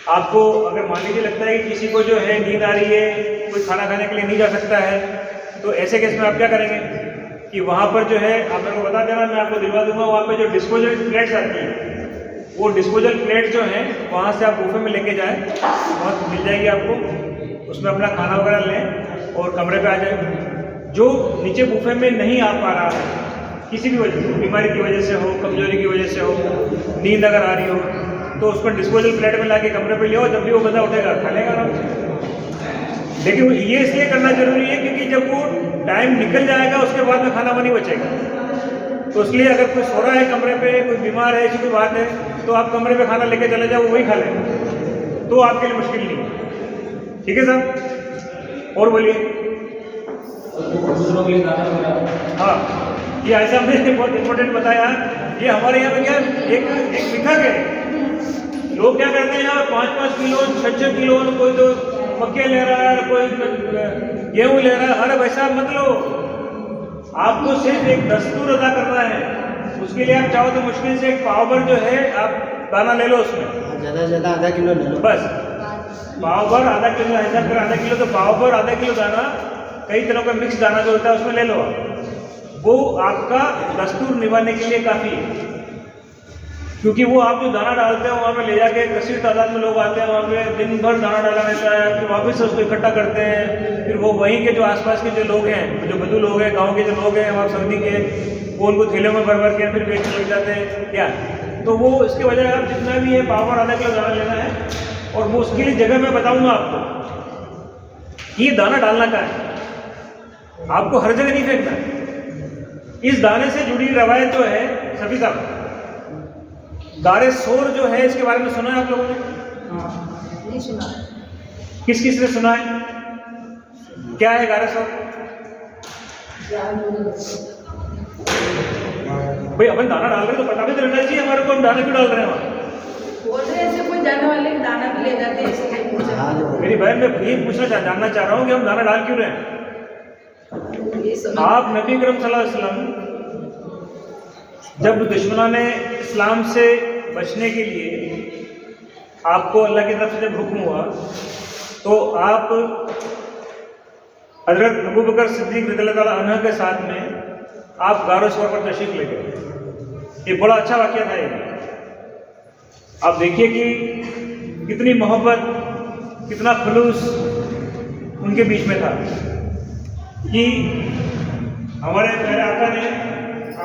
आपको अगर मान लीजिए लगता है कि किसी को जो है नींद आ रही है, कोई खाना खाने के लिए नहीं जा सकता है, तो ऐसे केस में आप क्या करेंगे कि वहाँ पर जो है आप मेरे को बता देना, मैं आपको दिलवा दूंगा। वहाँ पे जो डिस्पोजल प्लेट्स आती हैं, वो डिस्पोजल प्लेट जो हैं वहाँ से आप बुफे में लेके जाएँ, वहाँ मिल जाएगी आपको, उसमें अपना खाना वगैरह लें और कमरे पे आ जाए। जो नीचे बुफे में नहीं आ पा रहा है किसी भी वजह से, बीमारी की वजह से हो, कमजोरी की वजह से हो, नींद अगर आ रही हो, तो उसको डिस्पोजल प्लेट में ला के कमरे पे ले आओ, जब भी वो बंदा उठेगा खा लेगा आराम से। लेकिन ये इसलिए करना जरूरी है क्योंकि जब वो टाइम निकल जाएगा उसके बाद में खाना नहीं बचेगा। तो इसलिए अगर कोई सो रहा है कमरे पे, कोई बीमार है, ऐसी कोई बात है, तो आप कमरे पे खाना लेके चले जाओ, वही खा लें, तो आपके लिए मुश्किल नहीं है। ठीक है साहब, और बोलिए। हाँ, ये ऐसा हमने बहुत इंपॉर्टेंट बताया। ये हमारे यहाँ पे क्या एक मिथक है, लोग क्या करते हैं यहाँ 5-5 किलो 6-6 किलो, कोई तो मक्के ले रहा है, कोई गेहूँ ले रहा है। अरे वैसा मत लो, आपको सिर्फ एक दस्तूर अदा करना है। उसके लिए आप चाहो तो मुश्किल से एक पाव भर जो है आप दाना ले लो, उसमें ज़्यादा से ज़्यादा आधा किलो ले लो, बस पाव भर आधा किलो, ऐसा कर आधा किलो, तो पाव भर आधा किलो दाना, कई तरह का मिक्स दाना जो होता है उसमें ले लो आप, वो आपका दस्तूर निभाने के लिए काफ़ी है। क्योंकि वो आप जो दाना डालते हैं वहाँ पे ले जाके कसीर तादाद में लोग आते हैं, वहाँ पे दिन भर दाना डाला रहता है, फिर वापस से उसको इकट्ठा करते हैं, फिर वो वहीं के जो आसपास के जो लोग हैं, जो बदू लोग हैं, गांव के जो लोग हैं वहाँ सऊदी के, वो उनको थैले में भर के फिर बेचने लग जाते हैं क्या। तो वो इसके वजह आप जितना भी है पाव आधा किलो दाना लेना है, और वो उसके लिए जगह मैं बताऊँगा आपको। ये दाना डालना का है, आपको हर जगह नहीं फेंकना है। इस दाने से जुड़ी रवायत जो है, सभी साहब गारे सोर जो है, इसके बारे में सुना है आप लोगों ने? नहीं सुना। किस किस ने सुना है? क्या है गारे सोर? भाई अपन दाना डाल रहे तो पता भी तो रहना चाहिए हमारे को, हम दाना क्यों डाल रहे हैं वहाँ? बोल रहे ऐसे कोई जाने वाले दाना भी ले जाते हैं, इसलिए पूछा। मेरी बहन, मैं ये जानना चाह रहा हूँ कि हम दाना डाल क्यों रहे हैं? आप नबी करम सल्लल्लाहु अलैहि वसल्लम जब दुश्मनों ने इस्लाम से बचने के लिए आपको अल्लाह की तरफ से जब हुक्म हुआ, तो आप हजरत अबू बकर सिद्दीक रज़ियल्लाहु ताला अन्हु के साथ में आप गारो सौर पर तशरीफ ले गए। ये बड़ा अच्छा वाक़या था। ये आप देखिए कि कितनी मोहब्बत, कितना खुलूस उनके बीच में था कि हमारे प्यारे आका ने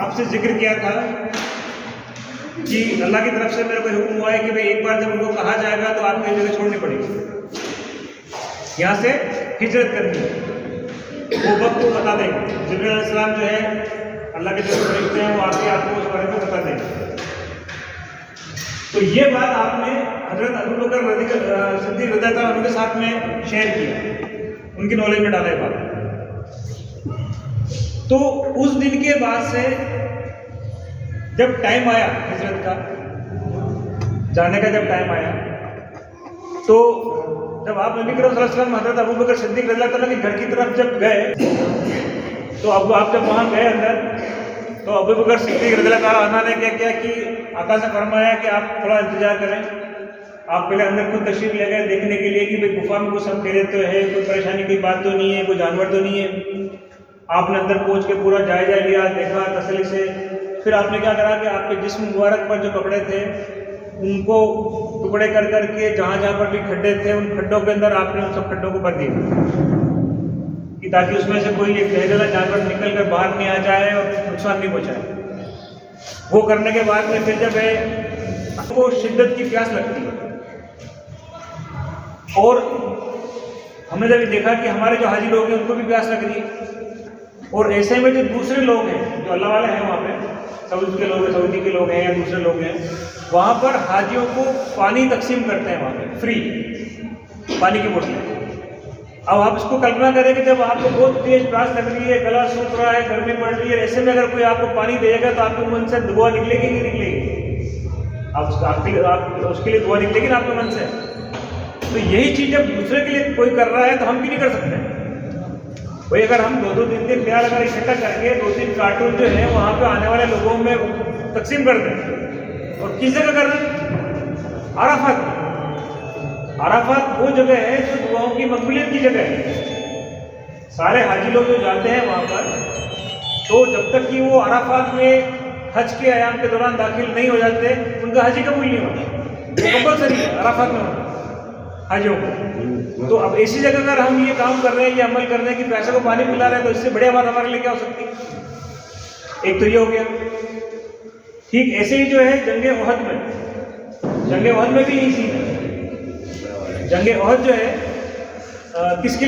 आपसे जिक्र किया था कि अल्लाह की तरफ से मेरे को हुक्म हुआ है कि भाई एक बार जब उनको कहा जाएगा तो आपको ये जगह छोड़नी पड़ेगी, यहाँ से हिजरत करनी है। वो वक्त को बता देंगे, जिब्रील अलैहिस्सलाम जो है अल्लाह के जो फरिश्ते हैं वो आके आपको उस बारे में बता देंगे। तो ये बात आपने हजरत अबू बकर सिद्दीक रज़ियल्लाहु अन्हु के साथ में शेयर किया, उनकी नॉलेज में डाला है बात। तो उस दिन के बाद से जब टाइम आया हिजरत का, जाने का जब टाइम आया, तो जब आप नबी करीम सल्लल्लाहु अलैहि वसल्लम हज़रत अबू बकर सिद्दीक रज़ियल्लाहु अन्हु के घर की तरफ जब गए, तो अब आप जब वहाँ गए अंदर, तो अबू बकर सिद्दीक रज़ियल्लाहु अन्हु ने क्या किया कि आका से फरमाया कि आप थोड़ा इंतजार करें। आप पहले अंदर खुद तशरीफ ले गए देखने के लिए कि भाई गुफा में कुछ सब खैरियत तो है, कोई परेशानी की बात तो नहीं है, कोई जानवर तो नहीं है। आपने अंदर पहुंच के पूरा जायजा लिया, देखा तसल्ली से। फिर आपने क्या करा कि आपके जिस्म मुबारक पर जो कपड़े थे उनको टुकड़े कर करके जहाँ जहाँ पर भी खड्डे थे उन खड्डों के अंदर आपने उन सब खड्डों को भर दिया कि ताकि उसमें से कोई एक जहरीला जानवर निकल कर बाहर नहीं आ जाए और नुकसान नहीं पहुँचाए। वो करने के बाद में फिर जब आपको शिद्दत की प्यास लगती है, और हमने जब देखा कि हमारे जो हाजी लोग हैं उनको भी प्यास लग रही है, और ऐसे में जो दूसरे लोग हैं जो अल्लाह वाले हैं वहाँ पे, सऊदी के लोग हैं, सऊदी के लोग हैं या दूसरे लोग हैं, वहाँ पर हाजियों को पानी तकसीम करते हैं वहाँ पे फ्री पानी की बोतलें। अब आप इसको कल्पना करें कि जब आपको बहुत तेज प्यास लग रही है, गला सूख रहा है, गर्मी पड़ रही है, ऐसे में अगर कोई आपको पानी देगा तो आपके मन से दुआ निकलेगी कि निकलेगी? आप उसके लिए दुआ निकलेगी ना आपके मन से। तो यही चीज़ जब दूसरे के लिए कोई कर रहा है तो हम क्यों नहीं कर सकते भाई? अगर हम 2-3 प्यार अगर इकट्ठा करके 2-3 कार्टून जो है वहाँ पे आने वाले लोगों में तकसीम कर दें, और किस जगह कर रहे हैं? अराफात। अराफात वो जगह है जो दुआओं की मकबूलियत की जगह है। सारे हाजी लोग जो जाते हैं वहाँ पर, तो जब तक कि वो अराफात में हज के आयाम के दौरान दाखिल नहीं हो जाते, उनका हज ही कबूल नहीं होता। कंपलसरी है अराफात में होना हाजियों को। तो अब ऐसी जगह अगर हम ये काम कर रहे हैं, ये अमल कर रहे हैं कि पैसे को पानी पिला रहे हैं, तो इससे बढ़िया बात हमारे लिए क्या हो सकती है? एक तो ये हो गया। ठीक ऐसे ही जो है जंगे ओहद में भी यही सीन है। जंगे ओहद जो है किसके